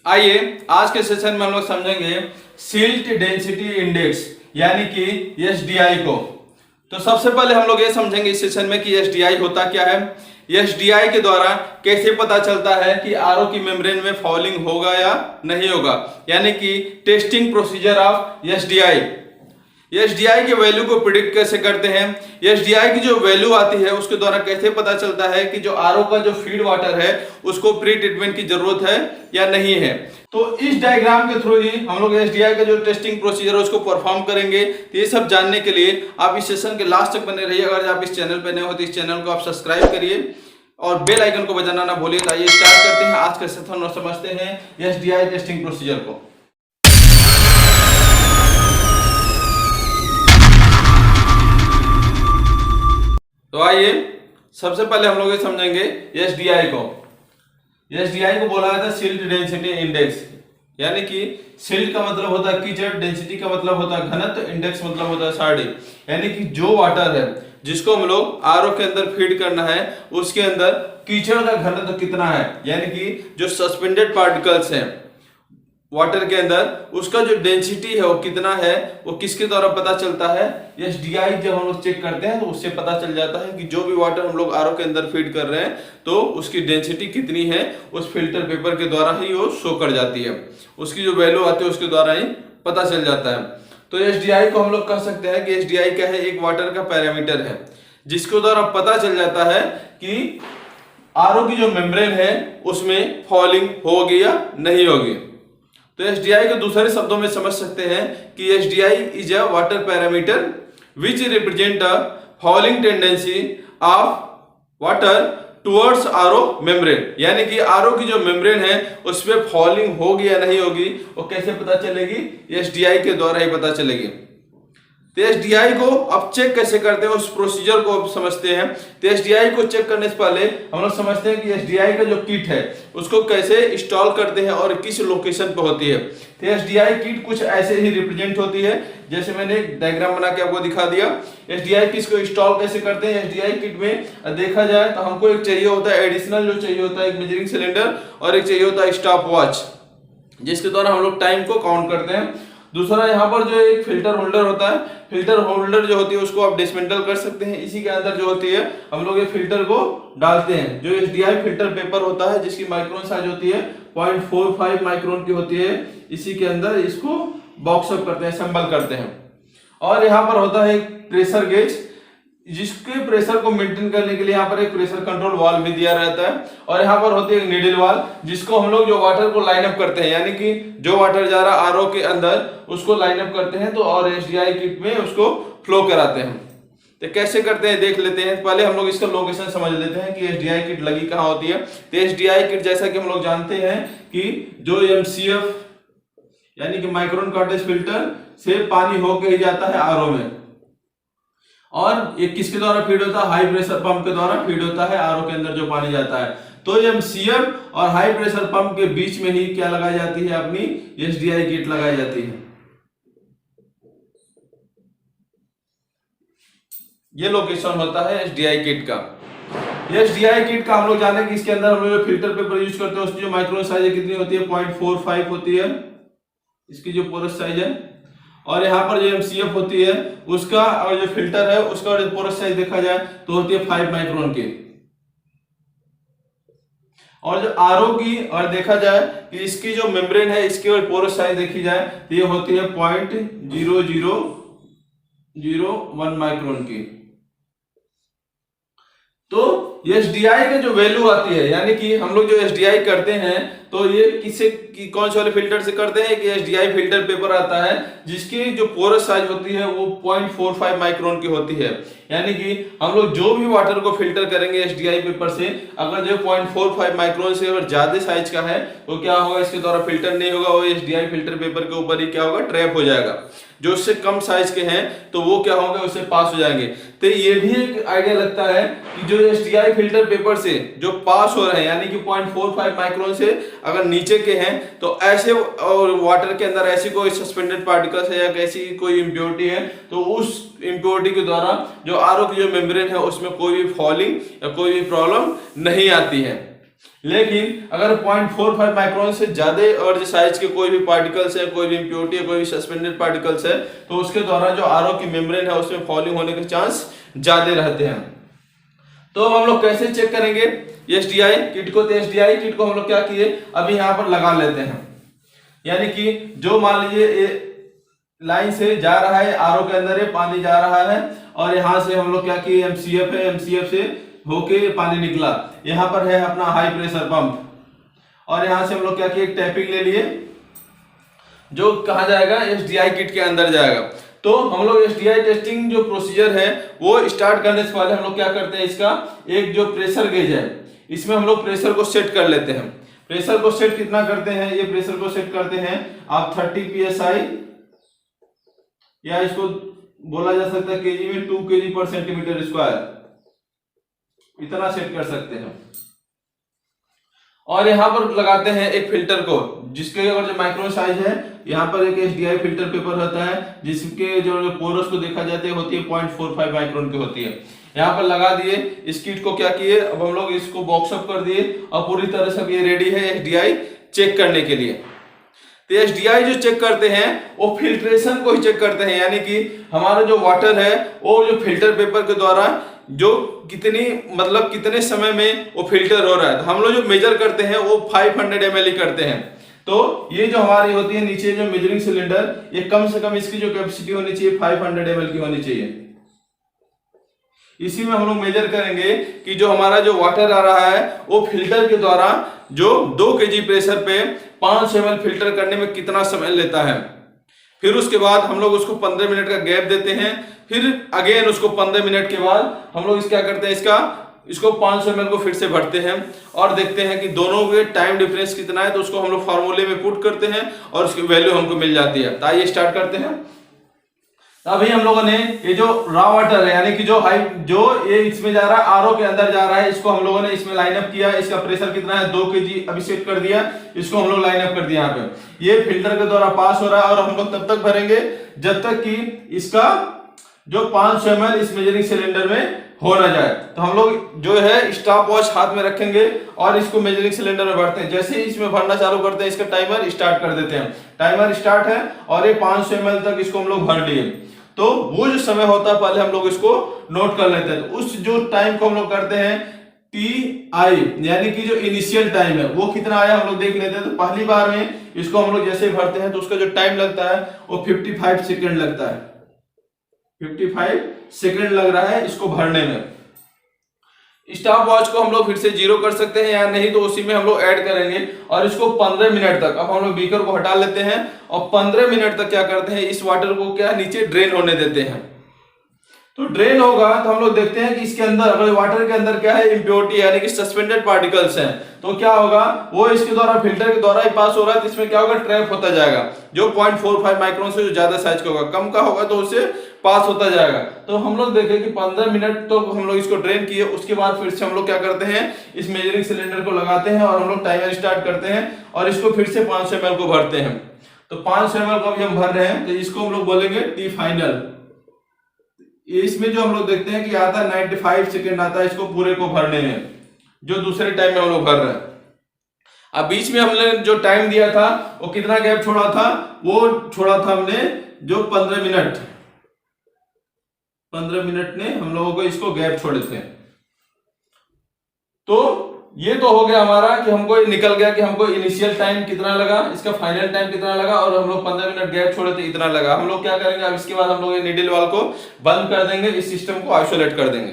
आइए आज के सेशन में हम लोग समझेंगे सिल्ट डेंसिटी इंडेक्स यानी कि एसडीआई को। तो सबसे पहले हम लोग ये समझेंगे इस सेशन में कि एसडीआई होता क्या है, एसडीआई के द्वारा कैसे पता चलता है कि आरओ की मेम्ब्रेन में फॉलिंग होगा या नहीं होगा, यानी कि testing procedure of SDI. SDI के वैल्यू को प्रिडिक्ट कैसे करते हैं, एसडीआई की जो वैल्यू आती है उसके द्वारा कैसे पता चलता है कि जो आरओ का जो फीड वाटर है उसको प्री ट्रीटमेंट की जरूरत है या नहीं है। तो इस डायग्राम के थ्रू ही हम लोग एसडीआई का जो टेस्टिंग प्रोसीजर है उसको परफॉर्म करेंगे। तो ये सब जानने के लिए आप इस सेशन के लास्ट तक बने रहिए। अगर आप इस चैनल पर नए हो तो इस चैनल को आप सब्सक्राइब करिए और बेल आइकन को बजाना ना भूलिए। तो आइए स्टार्ट करते हैं आज का सेशन और समझते हैं एसडीआई टेस्टिंग प्रोसीजर को। तो आइए सबसे पहले हम लोग ये समझेंगे एसडीआई को। एसडीआई को बोला जाता है सिल्ट डेंसिटी इंडेक्स, यानी कि सिल्ट का मतलब होता है कीचड़, डेंसिटी का मतलब होता है घनत्व, इंडेक्स मतलब होता है सारणी। यानी कि जो वाटर है जिसको हम लोग आरओ के अंदर फीड करना है उसके अंदर कीचड़ का घनत्व कितना है, यानी कि जो सस्पेंडेड पार्टिकल्स हैं वाटर के अंदर उसका जो डेंसिटी है वो कितना है, वो किसके द्वारा पता चलता है, एसडीआई जब हम लोग चेक करते हैं तो उससे पता चल जाता है कि जो भी वाटर हम लोग आरओ के अंदर फीड कर रहे हैं तो उसकी डेंसिटी कितनी है, उस फिल्टर पेपर के द्वारा ही वो शो कर जाती है। उसकी जो वैल्यू आती है उसके द्वारा ही पता चल जाता है। तो एसडीआई को हम लोग कह सकते हैं कि एसडीआई क्या है, एक वाटर का पैरामीटर है जिसके द्वारा पता चल जाता है कि आरओ की जो मेम्ब्रेन है उसमें फॉलिंग होगी या नहीं होगी। तो एसडीआई को दूसरे शब्दों में समझ सकते हैं कि SDI is a water parameter which represent a falling tendency of water towards RO membrane, यानी कि आरओ की जो मेम्ब्रेन है उस पर फॉलिंग होगी या नहीं होगी वो कैसे पता चलेगी, एसडीआई के द्वारा ही पता चलेगी। तो एसडीआई को अब चेक कैसे करते हैं उस प्रोसीजर को अब समझते हैं। तो एसडीआई को चेक करने से पहले हम लोग समझते हैं कि एसडीआई का जो किट है उसको कैसे इंस्टॉल करते हैं और किस लोकेशन पे होती है। तो एसडीआई किट कुछ ऐसे ही रिप्रेजेंट होती है जैसे मैंने डायग्राम बना के आपको दिखा दिया। एसडीआई किट को इंस्टॉल कैसे करते हैं, एसडीआई किट में देखा जाए तो हमको एक चाहिए होता है एडिशनल, जो चाहिए होता है एक मेजरिंग सिलेंडर और एक चाहिए होता है स्टॉप वॉच जिसके द्वारा हम लोग टाइम को काउंट करते हैं। दूसरा यहाँ पर जो एक फिल्टर होल्डर होता है, फिल्टर होल्डर जो होती है उसको आप डिसमेंटल कर सकते हैं। इसी के अंदर जो होती है हम लोग ये फिल्टर को डालते हैं। जो एसडीआई फिल्टर पेपर होता है जिसकी माइक्रोन साइज होती है 0.45 माइक्रोन की होती है, इसी के अंदर इसको बॉक्स अप करते हैं, असेंबल करते हैं। और यहाँ पर होता है एक प्रेशर गेज जिसके प्रेशर को मेंटेन करने के लिए यहाँ पर एक प्रेशर कंट्रोल वाल्व भी दिया रहता है। और यहाँ पर होती है एक नीडल वाल्व जिसको हम लोग जो वाटर को लाइन अप करते हैं, यानी कि जो वाटर जा रहा है आरओ के अंदर उसको लाइन अप करते हैं तो और एसडीआई किट में उसको फ्लो कराते हैं। तो कैसे करते हैं देख लेते हैं। पहले हम लोग इसका लोकेशन समझ लेते हैं कि एसडीआई किट लगी कहाँ होती है। तो एसडीआई किट जैसा कि हम लोग जानते हैं कि जो एमसीएफ यानी कि माइक्रोन कॉटेज फिल्टर से पानी होकर ही जाता है आरओ में, और ये किसके द्वारा फीड होता है, हाई प्रेशर पंप के द्वारा फीड होता है आरओ के अंदर जो पानी जाता है। तो एमसीएफ और हाई प्रेशर पंप के बीच में ही क्या लगाई जाती है, अपनी एसडीआई किट लगाई जाती है। ये लोकेशन होता है एसडीआई किट का। एसडीआई किट का हम लोग जाने कि इसके अंदर हम लोग फिल्टर पेपर यूज करते हैं उसकी जो माइक्रोन साइज है कितनी होती है, 0.45 होती है इसकी जो पोरस साइज है। और यहाँ पर जो एमसीएफ होती है उसका और जो फिल्टर है उसका पोरस साइज देखा जाए तो होती है 5 माइक्रोन की। और जो आरओ की और देखा जाए कि इसकी जो मेम्ब्रेन है इसकी और पोरस साइज देखी जाए तो ये होती है 0.0001 माइक्रोन की। तो एसडीआई का जो वैल्यू आती है, यानी कि हम लोग जो एसडीआई करते हैं तो ये कौन से वाले फिल्टर से करते हैं कि एसडीआई फिल्टर पेपर आता है जिसकी जो पोरस साइज होती है वो 0.45 माइक्रोन की होती है। यानी कि हम लोग जो भी वाटर को फिल्टर करेंगे एसडीआई पेपर से, अगर जो 0.45 माइक्रोन से अगर ज्यादा साइज का है तो क्या होगा, इसके द्वारा फिल्टर नहीं होगा, वो एसडीआई फिल्टर पेपर के ऊपर ही क्या होगा, ट्रैप हो जाएगा। जो उससे कम साइज के हैं तो वो क्या होंगे, उससे पास हो जाएंगे। तो ये भी एक आइडिया लगता है कि जो एसडीआई फिल्टर पेपर से जो पास हो रहे हैं यानी कि 0.45 माइक्रोन से अगर नीचे के हैं तो ऐसे और वाटर के अंदर ऐसी कोई सस्पेंडेड पार्टिकल्स है या कैसी कोई इम्प्योरिटी है तो उस इम्प्योरिटी के द्वारा जो आरओ की जो मेम्ब्रेन है उसमें कोई भी फॉलिंग या कोई भी प्रॉब्लम नहीं आती है। लेकिन अगर 0.45 माइक्रोन से ज्यादा और साइज के कोई भी पार्टिकल्स है, कोई भी इम्प्योरिटी है, कोई भी सस्पेंडेड पार्टिकल्स है, तो उसके द्वारा जो आरओ की मेम्ब्रेन है उसमें फॉलिंग होने के चांस ज्यादा रहते हैं। तो हम लोग कैसे चेक करेंगे एसडीआई किट को? तो एसडीआई किट को हम लोग क्या किए, अभी यहाँ पर लगा लेते हैं। यानी कि जो मान लीजिए लाइन से जा रहा है, आरओ के अंदर है, पानी जा रहा है, और यहां से हम लोग क्या किए, एमसीएफ है, एमसीएफ से होके पानी निकला, यहाँ पर है अपना हाई प्रेशर पंप, और यहां से हम लोग क्या किए, टैपिंग ले लिए, जो कहा जाएगा, एसडीआई किट के अंदर जाएगा। तो हम लोग एसडीआई टेस्टिंग जो प्रोसीजर है वो स्टार्ट करने से पहले हम लोग क्या करते हैं, इसका एक जो प्रेशर गेज है इसमें हम लोग प्रेशर को सेट कर लेते हैं। प्रेशर को सेट कितना करते हैं, ये प्रेशर को सेट करते हैं आप 30 psi, या इसको बोला जा सकता है केजी में 2 kg पर सेंटीमीटर स्क्वायर, इतना सेट कर सकते हैं। और यहाँ पर लगाते हैं एक फिल्टर को, जिसके और जो माइक्रो साइज है, यहाँ पर एक एसडीआई फिल्टर पेपर होता है जिसके जो पोरस को देखा जाते हैं होती है 0.45 माइक्रोन की होती है। यहाँ पर लगा दिए, इस किट को क्या किए, अब हम लोग इसको बॉक्स अप कर दिए और पूरी तरह से ये रेडी है एसडीआई चेक करने के लिए। तो एसडीआई जो चेक करते हैं वो फिल्ट्रेशन को ही चेक करते हैं, यानी कि हमारा जो वाटर है वो जो फिल्टर पेपर के द्वारा जो कितने समय में वो फिल्टर हो रहा है। तो हम लोग जो मेजर करते हैं वो 500 ml करते हैं। तो ये जो हमारी होती है नीचे जो मेजरिंग सिलेंडर, ये कम से कम इसकी जो कैपेसिटी होनी चाहिए 500 ml की होनी चाहिए। इसी में हम लोग मेजर करेंगे कि जो हमारा जो वाटर आ रहा है वो फिल्टर के द्वारा जो 2 kg प्रेशर पे 500 ml फिल्टर करने में कितना समय लेता है। फिर उसके बाद हम लोग उसको 15 मिनट का गैप देते हैं, फिर अगेन उसको 15 मिनट के बाद हम लोग क्या करते हैं, इसको 500 ml को फिर से भरते हैं और देखते हैं कि दोनों के टाइम डिफरेंस कितना है। तो उसको हम लोग फार्मूले में पुट करते हैं और उसकी वैल्यू हमको मिल जाती है। तो आइए स्टार्ट करते हैं। अभी हम लोगों ने ये जो रॉ वाटर है, यानी कि जो ये इसमें जा रहा है, आरओ के अंदर जा रहा है, इसको हम लोगों ने इसमें लाइन अप किया। इसका प्रेशर कितना है, 2 kg अभी सेट कर दिया, इसको हम लोग लाइन अप कर दिया। यहाँ पे ये फिल्टर के द्वारा पास हो रहा है और हम लोग तब तक भरेंगे जब तक कि इसका जो 500 ml इस मेजरिंग सिलेंडर में हो ना जाए। तो हम लोग जो है स्टॉप वॉच हाथ में रखेंगे और इसको मेजरिंग सिलेंडर में भरते हैं। जैसे ही इसमें भरना चालू करते हैं, इसका टाइमर स्टार्ट कर देते हैं। टाइमर स्टार्ट है और ये 500 ml तक इसको हम लोग भर लिए। तो वो जो समय होता है पहले हम लोग इसको नोट कर लेते हैं। तो उस जो टाइम को हम लोग करते हैं TI, यानी कि जो इनिशियल टाइम है वो कितना आया हम लोग देख लेते हैं। तो पहली बार में इसको हम लोग जैसे भरते हैं तो उसका जो टाइम लगता है वो 55 सेकेंड लगता है। 55 सेकेंड लग रहा है इसको भरने में। स्टॉप वॉच को हम लोग फिर से 0 कर सकते हैं या नहीं तो उसी में हम लोग ऐड करेंगे और इसको 15 मिनट तक, अब हम लोग बीकर को हटा लेते हैं और 15 मिनट तक क्या करते हैं, इस वाटर को क्या नीचे ड्रेन होने देते हैं। तो ड्रेन होगा तो हम लोग देखते हैं कि इसके अंदर, अगर वाटर के अंदर क्या है, इम्प्योरिटी यानी कि सस्पेंडेड पार्टिकल्स हैं, तो क्या होगा, वो इसके द्वारा फिल्टर के द्वारा ही पास हो रहा है। तो इसमें क्या होगा, ट्रैप होता जाएगा। जो 0.45 माइक्रोन से जो ज्यादा साइज का होगा, कम का होगा तो उससे पास होता जाएगा। तो हम लोग देखें कि 15 मिनट तो हम लोग इसको ड्रेन किए, उसके बाद फिर से हम लोग क्या करते हैं, इस मेजरिंग सिलेंडर को लगाते हैं और हम लोग टाइमर स्टार्ट करते हैं और इसको फिर से 500 ml को भरते हैं। तो 500 ml को अभी हम भर रहे हैं, तो इसको हम लोग बोलेंगे टी फाइनल। इसमें जो हम लोग देखते हैं कि आता है 95 सेकेंड आता है इसको पूरे को भरने में, जो दूसरे टाइम में हम लोग भर रहे हैं। अब बीच में हमने जो टाइम दिया था वो कितना गैप छोड़ा था, वो छोड़ा था हमने जो 15 मिनट। 15 मिनट ने हम लोगों को इसको गैप छोड़े थे। तो ये तो हो गया हमारा कि हमको निकल गया कि हमको इनिशियल टाइम कितना लगा, इसका फाइनल टाइम कितना लगा, और हम लोग 15 मिनट गैप छोड़े थे इतना लगा। हम लोग क्या करेंगे, अब इसके बाद हम लोग ये नीडल वाल को बंद कर देंगे, इस सिस्टम को आइसोलेट कर देंगे।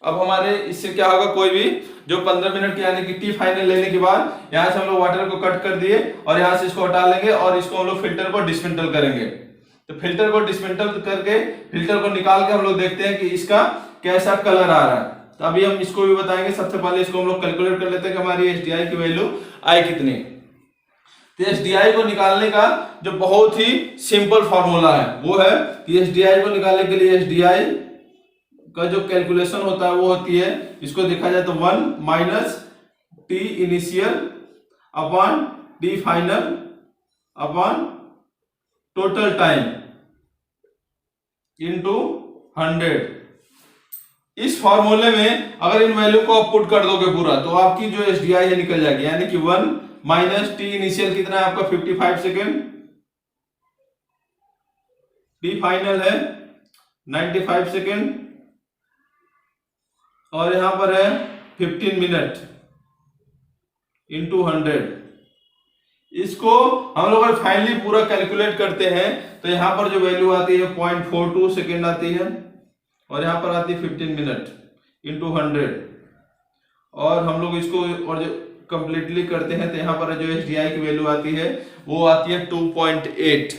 अब हमारे इससे क्या होगा, कोई भी जो 15 मिनट की यानी कि टी फाइनल लेने के बाद यहाँ से हम लोग वाटर को कट कर दिए और यहाँ से इसको हटा लेंगे और इसको हम लोग फिल्टर को डिसमेंटल करेंगे। तो फिल्टर को डिसमेंटल करके फिल्टर को निकाल के हम लोग देखते हैं कि इसका कैसा कलर आ रहा है। तो अभी हम इसको भी बताएंगे। सबसे पहले इसको हम लोग कैलकुलेट कर लेते हैं कि हमारी एसडीआई की वैल्यू आई कितनी। तो एसडीआई को निकालने का जो बहुत ही सिंपल फॉर्मूला है वो है कि एसडीआई को निकालने के लिए एसडीआई का जो कैलकुलेशन होता है वो होती है, इसको देखा जाए तो 1 minus T initial upon T final upon total time into 100। इस फॉर्मूले में अगर इन वैल्यू को आप पुट कर दोगे पूरा तो आपकी जो एसडीआई है निकल जाएगी, यानी कि 1 माइनस टी इनिशियल कितना है आपका 55 सेकेंड, टी फाइनल है 95 सेकेंड, और यहां पर है 15 मिनट इंटू 100। इसको हम लोग फाइनली पूरा कैलकुलेट करते हैं तो यहां पर जो वैल्यू आती है 0.42 सेकेंड आती है, और यहां पर आती है 15 मिनट इंटू 100, और हम लोग इसको और जो कंप्लीटली करते हैं तो यहां पर जो एसडीआई की वैल्यू आती है वो आती है 2.8।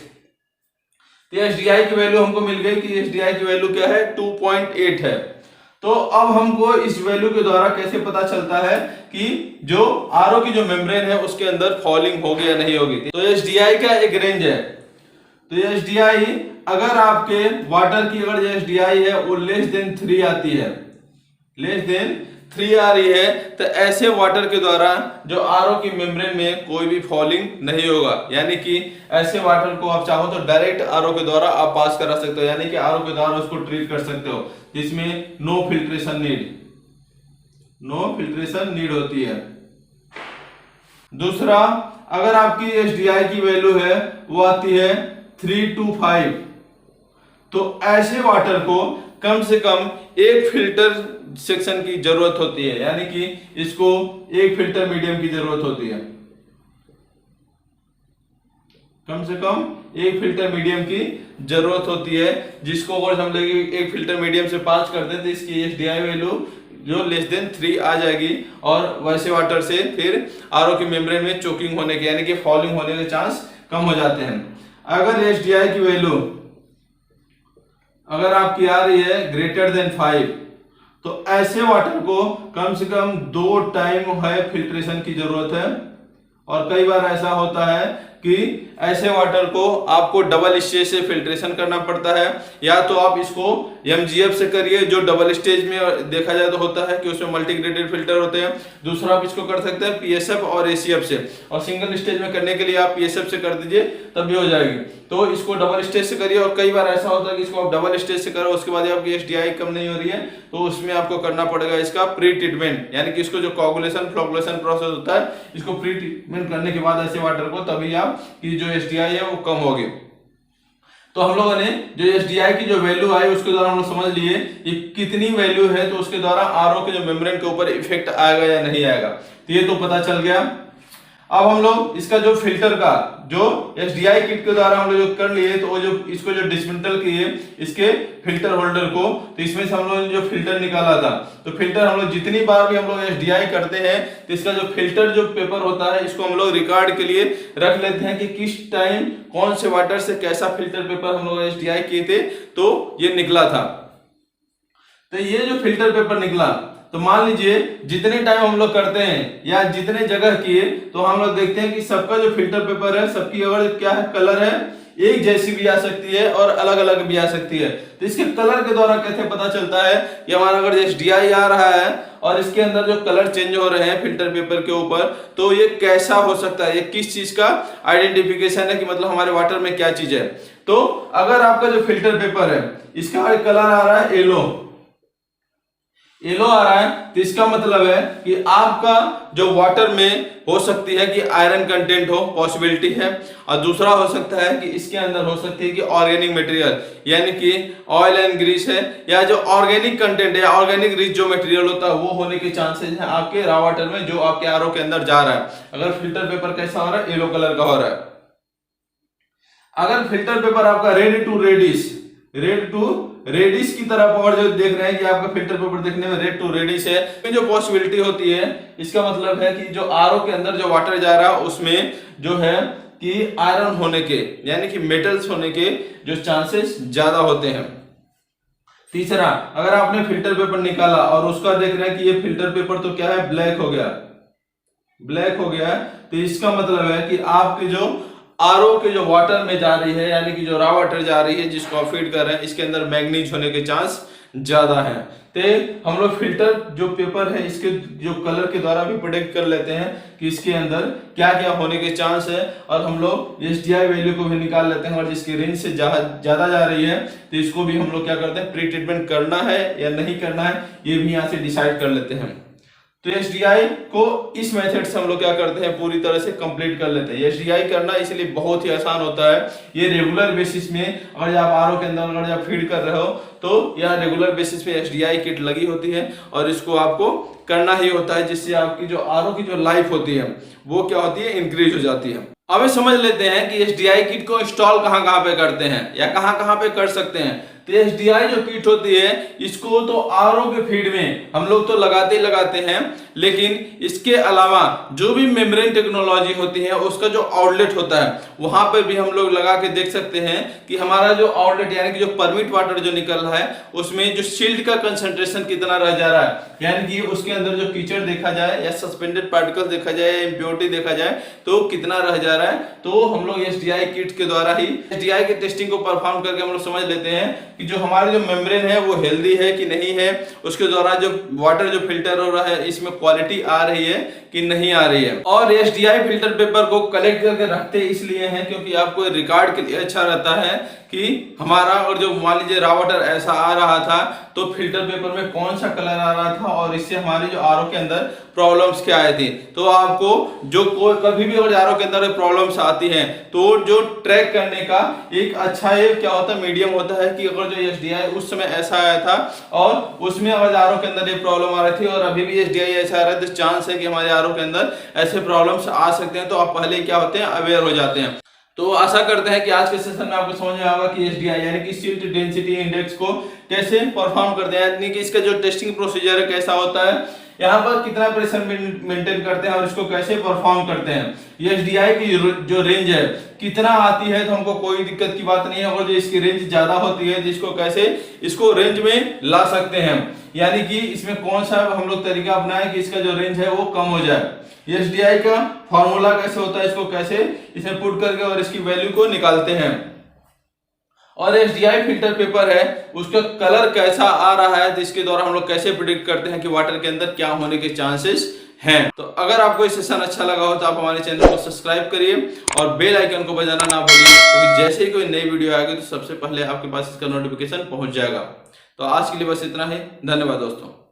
तो एसडीआई की वैल्यू हमको मिल गई कि एसडीआई की वैल्यू क्या है 2.8 है। तो अब हमको इस वैल्यू के द्वारा कैसे पता चलता है कि जो आरओ की जो मेम्ब्रेन है उसके अंदर फॉलिंग होगी या नहीं होगी। तो एसडीआई का एक रेंज है, तो एसडीआई अगर आपके वाटर की अगर एसडीआई है वो लेस देन 3 आती है, लेस देन 3 आ रही है, तो ऐसे वाटर के द्वारा जो आरओ की मेम्ब्रेन में कोई भी फॉलिंग नहीं होगा, यानी कि ऐसे वाटर को आप चाहो तो डायरेक्ट आरओ के द्वारा आप पास करा सकते हो, यानी कि आरओ के द्वारा उसको ट्रीट कर सकते हो, जिसमें नो फिल्ट्रेशन नीड होती है। दूसरा, अगर आपकी एसडीआई की वैल्यू है वो आती है 3 to 5, तो ऐसे वाटर को कम से कम एक फिल्टर सेक्शन की जरूरत होती है, यानी कि इसको एक फिल्टर मीडियम की जरूरत होती है, कम से कम एक फिल्टर मीडियम की जरूरत होती है, जिसको अगर हम लोग एक फिल्टर मीडियम से पास करते हैं तो इसकी एसडीआई वैल्यू जो लेस देन 3 आ जाएगी, और वैसे वाटर से फिर आरओ की मेम्ब्रेन में चोकिंग होने के यानी कि फॉलिंग होने के चांस कम हो जाते हैं। अगर एसडीआई की वैल्यू अगर आपकी आ रही है ग्रेटर देन 5, तो ऐसे वाटर को कम से कम 2 टाइम है फिल्ट्रेशन की जरूरत है, और कई बार ऐसा होता है कि ऐसे वाटर को आपको डबल स्टेज से फिल्ट्रेशन करना पड़ता है, या तो आप इसको एमजीएफ से करिए जो डबल स्टेज में देखा जाए तो होता है कि उसमें मल्टीग्रेडेड फिल्टर होते हैं। दूसरा आप इसको कर सकते हैं पीएसएफ और एसीएफ से, और सिंगल स्टेज में करने के लिए आप पीएसएफ से कर दीजिए तब भी हो जाएगी। तो इसको डबल स्टेज से करिए, और कई बार ऐसा होता है कि इसको आप डबल स्टेज से करो उसके बाद आपकी एसडीआई कम नहीं हो रही है तो उसमें आपको करना पड़ेगा इसका प्री ट्रीटमेंट, यानी कि इसको जो कोगुलेशन फ्लोकुलेशन प्रोसेस होता है इसको प्री ट्रीटमेंट करने के बाद ऐसे वाटर को तभी आप की जो एसडीआई है वो कम होगी। तो हम लोगों ने जो एसडीआई की जो वैल्यू आई उसके द्वारा हम लोग समझ लिए कि कितनी वैल्यू है, तो उसके द्वारा आरओ के जो मेम्ब्रेन के ऊपर इफेक्ट आएगा या नहीं आएगा, तो ये तो पता चल गया। अब हम लोग इसका जो फिल्टर का जो एसडीआई किट के द्वारा हम लोग जो कर लिए, तो वो जो इसको जो डिसमेंटल किए इसके फिल्टर होल्डर को, तो इसमें से हम लोग ने जो फिल्टर निकाला था, तो फिल्टर हम लोग जितनी बार भी हम लोग एसडीआई करते हैं तो इसका जो फिल्टर जो पेपर होता है इसको हम लोग रिकॉर्ड के लिए रख लेते हैं कि किस टाइम कौन से वाटर से कैसा फिल्टर पेपर हम लोग एसडीआई किए थे तो ये निकला था। तो ये जो फिल्टर पेपर निकला, तो मान लीजिए जितने टाइम हम लोग करते हैं या जितने जगह किए, तो हम लोग देखते हैं कि सबका जो फिल्टर पेपर है सबकी अगर क्या है कलर है एक जैसी भी आ सकती है और अलग अलग भी आ सकती है। तो इसके कलर के द्वारा कैसे पता चलता है कि हमारा अगर एसडीआई आ रहा है और इसके अंदर जो कलर चेंज हो रहे हैं फिल्टर पेपर के ऊपर, तो ये कैसा हो सकता है, ये किस चीज का आइडेंटिफिकेशन है कि मतलब हमारे वाटर में क्या चीज है। तो अगर आपका जो फिल्टर पेपर है इसका कलर आ रहा है येलो आ रहा है, तो इसका मतलब है कि आपका जो वाटर में हो सकती है कि आयरन कंटेंट हो, पॉसिबिलिटी है। और दूसरा हो सकता है कि इसके अंदर हो सकती है कि ऑर्गेनिक मटेरियल यानी कि ऑयल एंड ग्रीस है, या जो ऑर्गेनिक कंटेंट है, ऑर्गेनिक रिच जो मटेरियल होता है वो होने के चांसेस हैं आपके रॉ वाटर में जो आपके आरओ के अंदर जा रहा है। अगर फिल्टर पेपर कैसा हो रहा है, येलो कलर का हो रहा है। अगर फिल्टर पेपर आपका रेड टू रेडिश की तरफ और जो देख रहे हैं कि आपका फिल्टर पेपर देखने में रेड टू रेडिश है, जो पॉसिबिलिटी होती है इसका मतलब है कि जो आरओ के अंदर जो वाटर जा रहा है उसमें जो है कि आयरन होने के यानी कि मेटल्स होने के जो चांसेस ज्यादा होते हैं। तीसरा, अगर आपने फिल्टर पेपर निकाला और उसका देख रहे हैं कि ये फिल्टर पेपर तो क्या है ब्लैक हो गया, तो इसका मतलब है कि आपके जो आरओ के जो वाटर में जा रही है यानी कि जो रॉ वाटर जा रही है जिसको आप फीड कर रहे हैं इसके अंदर मैग्नीज होने के चांस ज्यादा है। तो हम लोग फिल्टर जो पेपर है इसके जो कलर के द्वारा भी प्रेडिक्ट कर लेते हैं कि इसके अंदर क्या क्या होने के चांस है, और हम लोग SDI वैल्यू को भी निकाल लेते हैं, और जिसकी रेंज से ज्यादा जा रही है तो इसको भी हम लोग क्या करते हैं, प्री ट्रीटमेंट करना है या नहीं करना है ये भी यहाँ से डिसाइड कर लेते हैं। तो SDI को इस मेथड से हम लोग क्या करते हैं, पूरी तरह से कंप्लीट कर लेते हैं। SDI करना इसलिए बहुत ही आसान होता है, ये रेगुलर बेसिस में अगर आप RO के अंदर अगर आप फीड कर रहे हो तो यह रेगुलर बेसिस पे SDI किट लगी होती है और इसको आपको करना ही होता है, जिससे आपकी जो RO की जो लाइफ होती है वो क्या होती है, इंक्रीज हो जाती है। अब समझ लेते हैं कि SDI किट को इंस्टॉल कहाँ पे करते हैं या कहाँ पे कर सकते हैं। तो SDI जो किट होती है इसको तो RO के फीड में हम लोग तो लगाते हैं, लेकिन इसके अलावा जो भी मेम्ब्रेन टेक्नोलॉजी होती है उसका जो आउटलेट होता है वहां पर भी हम लोग लगा के देख सकते हैं कि हमारा जो आउटलेट यानी कि जो परमिट वाटर जो निकल रहा है उसमें जो सिल्ट का कंसंट्रेशन कितना रह जा रहा है, यानी कि उसके अंदर जो कीचड़ देखा जाए या सस्पेंडेड पार्टिकल्स देखा जाए या इम्प्योरिटी देखा जाए तो कितना रह जा रहा है। तो हम लोग SDI किट के द्वारा ही SDI के टेस्टिंग को परफॉर्म करके हम लोग समझ लेते हैं कि जो हमारे जो मेम्ब्रेन है वो हेल्दी है कि नहीं है, उसके द्वारा जो वाटर जो फिल्टर हो रहा है इसमें क्वालिटी आ रही है कि नहीं आ रही है। और SDI फिल्टर पेपर को कलेक्ट करके रखते इसलिए हैं क्योंकि आपको रिकॉर्ड के लिए अच्छा रहता है कि हमारा, और जो मान लीजिए रॉ वाटर ऐसा आ रहा था तो फिल्टर पेपर में कौन सा कलर आ रहा था और इससे हमारी जो RO के अंदर प्रॉब्लम्स क्या आई थी। तो आपको जो कभी भी अगर RO के अंदर प्रॉब्लम्स आती हैं तो जो ट्रैक करने का एक अच्छा क्या होता है, मीडियम होता है कि अगर जो SDI उस समय ऐसा आया था और उसमें अगर RO के अंदर ये प्रॉब्लम आ रही थी और अभी भी SDI ऐसा आ रहा है तो चांस है कि हमारे RO के अंदर ऐसे प्रॉब्लम्स आ सकते हैं। तो आप पहले क्या होते हैं, अवेयर हो जाते हैं। तो आशा करते हैं कि आज के सेशन में आपको समझ में आएगा कि SDI यानी कि सिल्ट डेंसिटी इंडेक्स को कैसे परफॉर्म करते हैं, यानी कि इसका जो टेस्टिंग प्रोसीजर है कैसा होता है, यहाँ पर कितना प्रेशर मेंटेन करते हैं और इसको कैसे परफॉर्म करते हैं। SDI की जो रेंज है कितना आती है तो हमको कोई दिक्कत की बात नहीं है, और जो इसकी रेंज ज्यादा होती है जिसको कैसे इसको रेंज में ला सकते हैं, यानी कि इसमें कौन सा हम लोग तरीका अपनाएं कि इसका जो रेंज है वो कम हो जाए। SDI का फॉर्मूला कैसे होता है, इसको कैसे इसमें पुट करके और इसकी वैल्यू को निकालते हैं, और SDI फिल्टर पेपर है उसका कलर कैसा आ रहा है तो इसके द्वारा हम लोग कैसे प्रिडिक्ट करते हैं कि वाटर के अंदर क्या होने के चांसेस हैं। तो अगर आपको ये सेशन अच्छा लगा हो तो आप हमारे चैनल को सब्सक्राइब करिए और बेल आइकन को बजाना ना भूलिए, क्योंकि जैसे ही कोई नई वीडियो आएगी तो सबसे पहले आपके पास इसका नोटिफिकेशन पहुंच जाएगा। तो आज के लिए बस इतना ही, धन्यवाद दोस्तों।